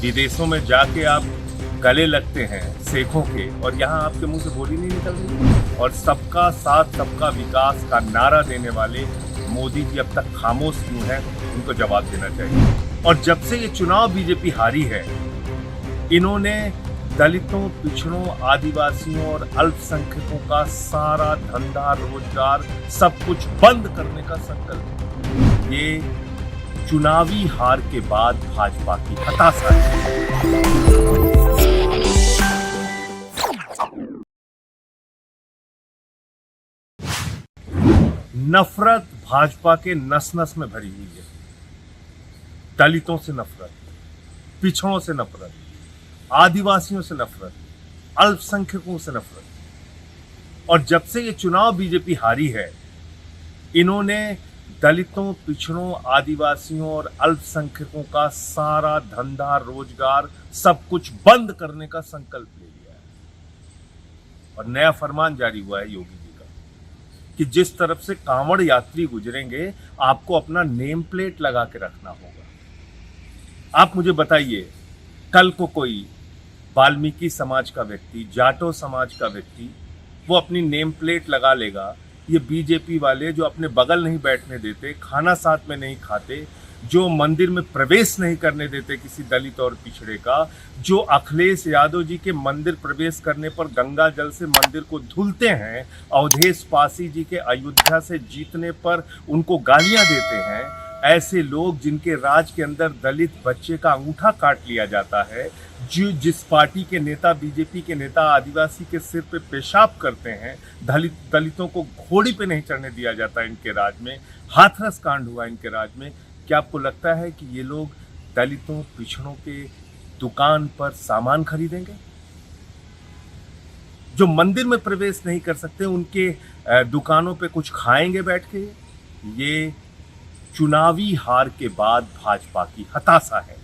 विदेशों में जाके आप गले लगते हैं शेखों के, और यहाँ आपके मुंह से बोली नहीं निकल रही। और सबका साथ सबका विकास का नारा देने वाले मोदी जी अब तक खामोश क्यों हैं, उनको जवाब देना चाहिए। और जब से ये चुनाव बीजेपी हारी है, इन्होंने दलितों, पिछड़ों, आदिवासियों और अल्पसंख्यकों का सारा धंधा, रोजगार सब कुछ बंद करने का संकल्प। ये चुनावी हार के बाद भाजपा की हताशा है। नफरत भाजपा के नस नस में भरी हुई है। दलितों से नफरत, पिछड़ों से नफरत, आदिवासियों से नफरत, अल्पसंख्यकों से नफरत। और जब से ये चुनाव बीजेपी हारी है, इन्होंने दलितों, पिछड़ों, आदिवासियों और अल्पसंख्यकों का सारा धंधा, रोजगार सब कुछ बंद करने का संकल्प ले लिया है। और नया फरमान जारी हुआ है योगी जी का कि जिस तरफ से कांवड़ यात्री गुजरेंगे, आपको अपना नेम प्लेट लगा के रखना होगा। आप मुझे बताइए, कल को कोई वाल्मीकि समाज का व्यक्ति, जाटो समाज का व्यक्ति, वो अपनी नेम प्लेट लगा लेगा। ये बीजेपी वाले जो अपने बगल नहीं बैठने देते, खाना साथ में नहीं खाते, जो मंदिर में प्रवेश नहीं करने देते किसी दलित और पिछड़े का, जो अखिलेश यादव जी के मंदिर प्रवेश करने पर गंगा जल से मंदिर को धुलते हैं, अवधेश पासी जी के अयोध्या से जीतने पर उनको गालियां देते हैं, ऐसे लोग जिनके राज के अंदर दलित बच्चे का अंगूठा काट लिया जाता है, जिस पार्टी के नेता, बीजेपी के नेता आदिवासी के सिर पे पेशाब करते हैं, दलितों को घोड़ी पे नहीं चढ़ने दिया जाता इनके राज में, हाथरस कांड हुआ इनके राज में। क्या आपको लगता है कि ये लोग दलितों, पिछड़ों के दुकान पर सामान खरीदेंगे? जो मंदिर में प्रवेश नहीं कर सकते, उनके दुकानों पे कुछ खाएंगे बैठ के? ये चुनावी हार के बाद भाजपा की हताशा है।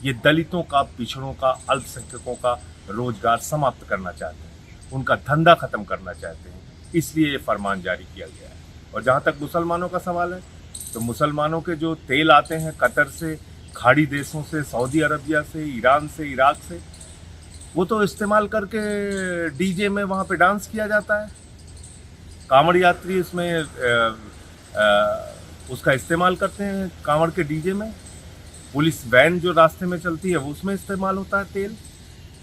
ये दलितों का, पिछड़ों का, अल्पसंख्यकों का रोजगार समाप्त करना चाहते हैं, उनका धंधा खत्म करना चाहते हैं, इसलिए ये फरमान जारी किया गया है। और जहां तक मुसलमानों का सवाल है, तो मुसलमानों के जो तेल आते हैं कतर से, खाड़ी देशों से, सऊदी अरबिया से, ईरान से, इराक से, वो तो इस्तेमाल करके डीजे में वहां पे डांस किया जाता है। कांवड़ यात्री इसमें उसका इस्तेमाल करते हैं, कांवड़ के डीजे में। पुलिस वैन जो रास्ते में चलती है, वो उसमें इस्तेमाल होता है तेल।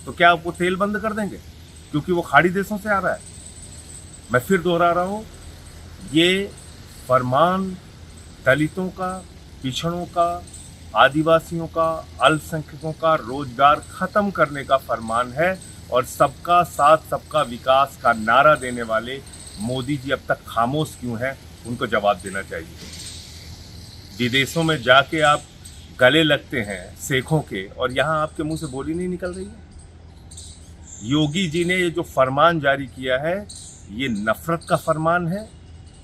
तो क्या वो तेल बंद कर देंगे क्योंकि वो खाड़ी देशों से आ रहा है? मैं फिर दोहरा रहा हूँ, ये फरमान दलितों का, पिछड़ों का, आदिवासियों का, अल्पसंख्यकों का रोजगार खत्म करने का फरमान है। और सबका साथ सबका विकास का नारा देने वाले मोदी जी अब तक खामोश क्यों हैं, उनको जवाब देना चाहिए। विदेशों में जाके आप गले लगते हैं शेखों के, और यहाँ आपके मुंह से बोली नहीं निकल रही है। योगी जी ने ये जो फरमान जारी किया है, ये नफरत का फरमान है,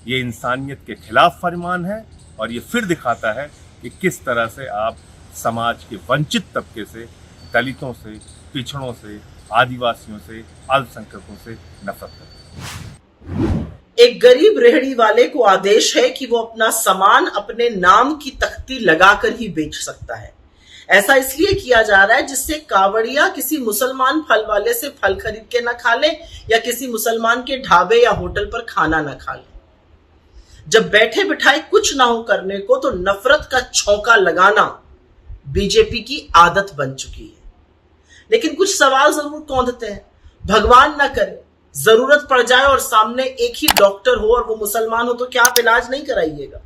ये इंसानियत के खिलाफ फरमान है। और ये फिर दिखाता है कि किस तरह से आप समाज के वंचित तबके से, दलितों से, पिछड़ों से, आदिवासियों से, अल्पसंख्यकों से नफरत करते हैं। एक गरीब रेहड़ी वाले को आदेश है कि वो अपना सामान अपने नाम की तख्ती लगाकर ही बेच सकता है। ऐसा इसलिए किया जा रहा है जिससे कावड़िया किसी मुसलमान फल वाले से फल खरीद के ना खा ले, या किसी मुसलमान के ढाबे या होटल पर खाना ना खा ले। जब बैठे बिठाए कुछ ना हो करने को, तो नफरत का छौंका लगाना बीजेपी की आदत बन चुकी है। लेकिन कुछ सवाल जरूर कौंधते हैं। भगवान ना करे, जरूरत पड़ जाए और सामने एक ही डॉक्टर हो और वो मुसलमान हो, तो क्या आप इलाज नहीं कराइएगा?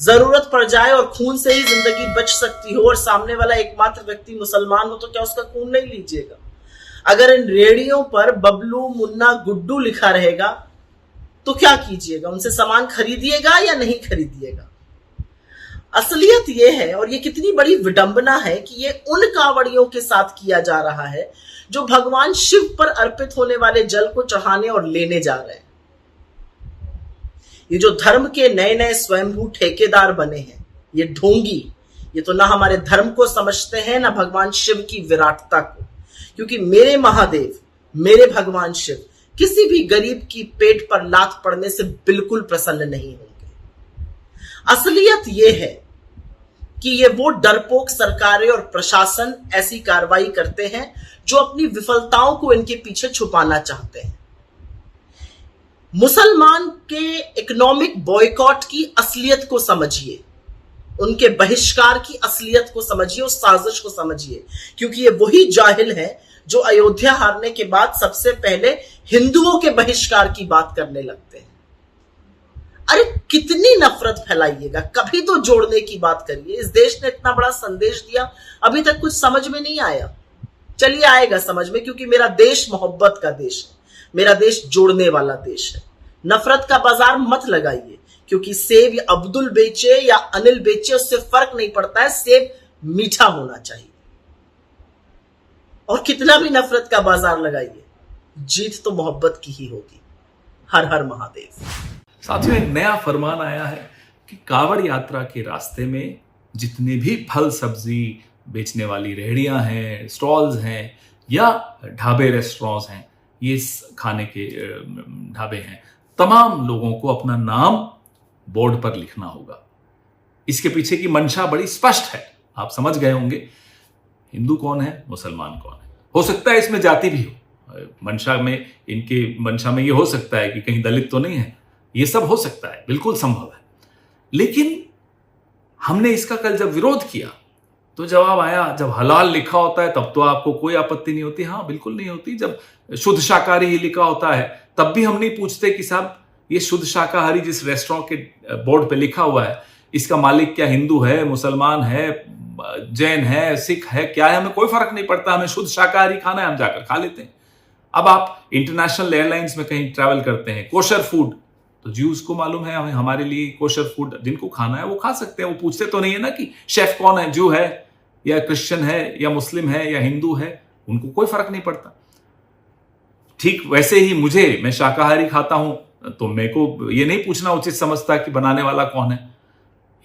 जरूरत पड़ जाए और खून से ही जिंदगी बच सकती हो और सामने वाला एकमात्र व्यक्ति मुसलमान हो, तो क्या उसका खून नहीं लीजिएगा? अगर इन रेडियो पर बबलू, मुन्ना, गुड्डू लिखा रहेगा, तो क्या कीजिएगा? उनसे सामान खरीदिएगा या नहीं खरीदिएगा? असलियत यह है, और ये कितनी बड़ी विडंबना है, कि ये उन कांवड़ियों के साथ किया जा रहा है जो भगवान शिव पर अर्पित होने वाले जल को चढ़ाने और लेने जा रहे हैं। ये जो धर्म के नए नए स्वयंभू ठेकेदार बने हैं, ये ढोंगी, ये तो ना हमारे धर्म को समझते हैं, ना भगवान शिव की विराटता को। क्योंकि मेरे महादेव, मेरे भगवान शिव किसी भी गरीब की पेट पर लात पड़ने से बिल्कुल प्रसन्न नहीं होंगे। असलियत यह है कि ये वो डरपोक सरकारें और प्रशासन ऐसी कार्रवाई करते हैं जो अपनी विफलताओं को इनके पीछे छुपाना चाहते हैं। मुसलमान के इकोनॉमिक बॉयकॉट की असलियत को समझिए, उनके बहिष्कार की असलियत को समझिए, उस साजिश को समझिए, क्योंकि ये वही जाहिल है जो अयोध्या हारने के बाद सबसे पहले हिंदुओं के बहिष्कार की बात करने लगते हैं। अरे कितनी नफरत फैलाइएगा, कभी तो जोड़ने की बात करिए। इस देश ने इतना बड़ा संदेश दिया, अभी तक कुछ समझ में नहीं आया। चलिए आएगा समझ में, क्योंकि मेरा देश मोहब्बत का देश है, मेरा देश जोड़ने वाला देश है। नफरत का बाजार मत लगाइए, क्योंकि सेब या अब्दुल बेचे या अनिल बेचे उससे फर्क नहीं पड़ता है, सेब मीठा होना चाहिए। और कितना भी नफरत का बाजार लगाइए, जीत तो मोहब्बत की ही होगी। हर हर महादेव। साथियों, एक नया फरमान आया है कि कांवड़ यात्रा के रास्ते में जितने भी फल सब्जी बेचने वाली रेहड़ियां हैं, स्टॉल्स हैं या ढाबे रेस्टोरेंट्स हैं, ये खाने के ढाबे हैं, तमाम लोगों को अपना नाम बोर्ड पर लिखना होगा। इसके पीछे की मंशा बड़ी स्पष्ट है, आप समझ गए होंगे। हिंदू कौन है, मुसलमान कौन है। हो सकता है इसमें जाति भी हो, मंशा में ये हो सकता है कि कहीं दलित तो नहीं है, ये सब हो सकता है, बिल्कुल संभव है। लेकिन हमने इसका कल जब विरोध किया तो जवाब आया, जब हलाल लिखा होता है तब तो आपको कोई आपत्ति नहीं होती। हाँ, बिल्कुल नहीं होती। जब शुद्ध शाकाहारी लिखा होता है तब भी हम नहीं पूछते कि साहब ये शुद्ध शाकाहारी जिस रेस्टोरेंट के बोर्ड पे लिखा हुआ है, इसका मालिक क्या हिंदू है, मुसलमान है, जैन है, सिख है, क्या है, हमें कोई फर्क नहीं पड़ता। हमें शुद्ध शाकाहारी खाना है, हम जाकर खा लेते हैं। अब आप इंटरनेशनल एयरलाइंस में कहीं ट्रैवल करते हैं, कोशर फूड, तो ज्यूज को मालूम है हमारे लिए कोशर फूड जिनको खाना है वो खा सकते हैं। वो पूछते तो नहीं है ना कि शेफ कौन है, ज्यू है या क्रिश्चियन है या मुस्लिम है या हिंदू है, उनको कोई फर्क नहीं पड़ता। ठीक वैसे ही मैं शाकाहारी खाता हूं तो मेरे को ये नहीं पूछना उचित समझता कि बनाने वाला कौन है।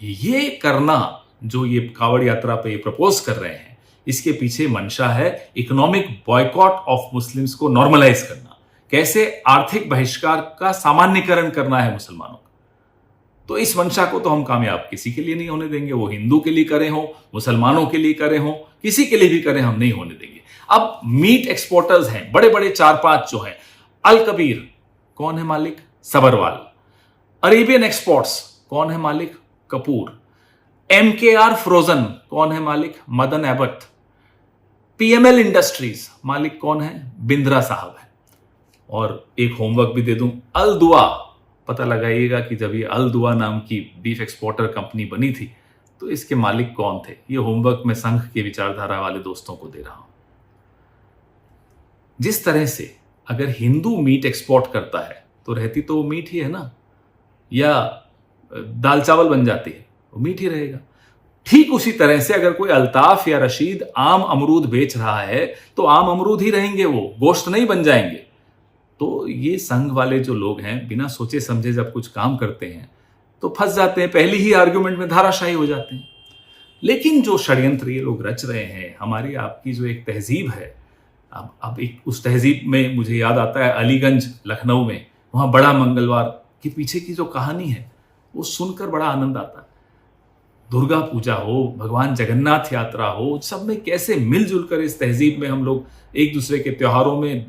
ये करना जो ये कांवड़ यात्रा पे प्रपोज कर रहे हैं, इसके पीछे मंशा है इकोनॉमिक बॉयकॉट ऑफ मुस्लिम्स को नॉर्मलाइज करना, कैसे आर्थिक बहिष्कार का सामान्यकरण करना है मुसलमानों का। तो इस मंशा को तो हम कामयाब किसी के लिए नहीं होने देंगे, वो हिंदू के लिए करे हो, मुसलमानों के लिए करे हो, किसी के लिए भी करें, हम नहीं होने देंगे। अब मीट एक्सपोर्टर्स हैं बड़े बड़े 4-5 जो हैं, अल कबीर कौन है मालिक, सबरवाल। अरेबियन एक्सपोर्ट्स कौन है मालिक, कपूर। MKR फ्रोजन कौन है मालिक, मदन एबट। PML इंडस्ट्रीज मालिक कौन है, बिंद्रा साहब है। और एक होमवर्क भी दे दूं, अल दुआ, पता लगाइएगा कि जब ये अल दुआ नाम की बीफ एक्सपोर्टर कंपनी बनी थी तो इसके मालिक कौन थे। ये होमवर्क मैं संघ के विचारधारा वाले दोस्तों को दे रहा हूं। जिस तरह से अगर हिंदू मीट एक्सपोर्ट करता है तो रहती तो वो मीट ही है ना, या दाल चावल बन जाती है, वो मीट ही रहेगा। ठीक उसी तरह से अगर कोई अल्ताफ या रशीद आम अमरूद बेच रहा है तो आम अमरूद ही रहेंगे, वो गोश्त नहीं बन जाएंगे। तो ये संघ वाले जो लोग हैं बिना सोचे समझे जब कुछ काम करते हैं तो फंस जाते हैं, पहली ही आर्ग्यूमेंट में धाराशाही हो जाते हैं। लेकिन जो षड्यंत्र ये लोग रच रहे हैं, हमारी आपकी जो एक तहजीब है, अब एक उस तहजीब में मुझे याद आता है अलीगंज लखनऊ में, वहाँ बड़ा मंगलवार के पीछे की जो कहानी है वो सुनकर बड़ा आनंद आता है। दुर्गा पूजा हो, भगवान जगन्नाथ यात्रा हो, सब में कैसे मिलजुल कर इस तहजीब में हम लोग एक दूसरे के त्योहारों में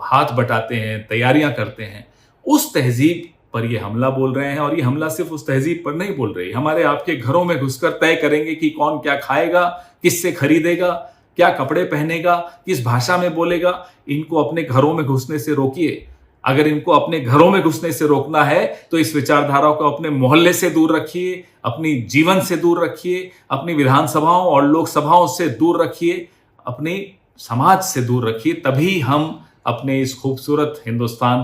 हाथ बटाते हैं, तैयारियां करते हैं। उस तहजीब पर ये हमला बोल रहे हैं, और ये हमला सिर्फ उस तहजीब पर नहीं बोल रहे, हमारे आपके घरों में घुसकर तय करेंगे कि कौन क्या खाएगा, किससे खरीदेगा, क्या कपड़े पहनेगा, किस भाषा में बोलेगा। इनको अपने घरों में घुसने से रोकिए। अगर इनको अपने घरों में घुसने से रोकना है तो इस विचारधारा को अपने मोहल्ले से दूर रखिए, अपनी जीवन से दूर रखिए, अपनी विधानसभाओं और लोकसभाओं से दूर रखिए, अपने समाज से दूर रखिए। तभी हम अपने इस खूबसूरत हिंदुस्तान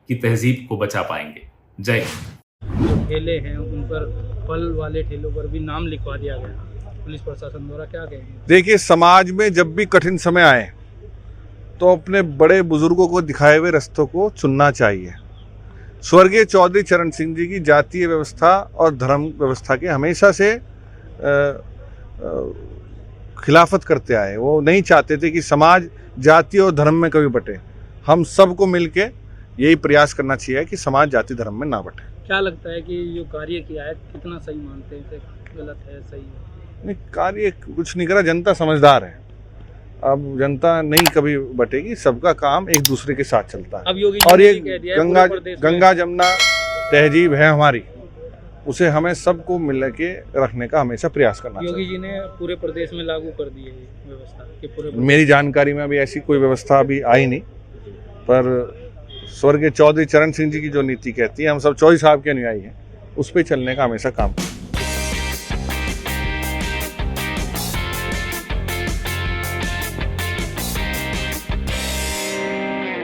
की तहजीब को बचा पाएंगे। जय हिंद। जो ठेले हैं उन पर, फल वाले ठेलों पर भी नाम लिखवा दिया गया पुलिस प्रशासन द्वारा, क्या कहेंगे? देखिए, समाज में जब भी कठिन समय आए तो अपने बड़े बुजुर्गों को दिखाए हुए रास्तों को चुनना चाहिए। स्वर्गीय चौधरी चरण सिंह जी की जातीय व्यवस्था और धर्म व्यवस्था के हमेशा से खिलाफत करते आए। वो नहीं चाहते थे कि समाज जाति और धर्म में कभी बटे। हम सबको मिलके यही प्रयास करना चाहिए कि समाज जाति धर्म में ना बटे। क्या लगता है कि जो कार्य किया है कितना सही मानते हैं, गलत है, सही है? नहीं, कार्य कुछ नहीं करा, जनता समझदार है। अब जनता नहीं कभी बटेगी, सबका काम एक दूसरे के साथ चलता है। अब योगी जी और ने ये भी कह दिया है पूरे प्रदेश में- गंगा जमुना तहजीब है हमारी, उसे हमें सबको मिल के रखने का हमेशा प्रयास करना योगी चाहिए। जी ने पूरे प्रदेश में लागू कर दी है ये व्यवस्था कि पूरे मेरी जानकारी में अभी ऐसी कोई व्यवस्था अभी आई नहीं, पर स्वर्गीय चौधरी चरण सिंह जी की जो नीति कहती है, हम सब चौधरी साहब के अनुयायी हैं, उस पर चलने का हमेशा काम करें।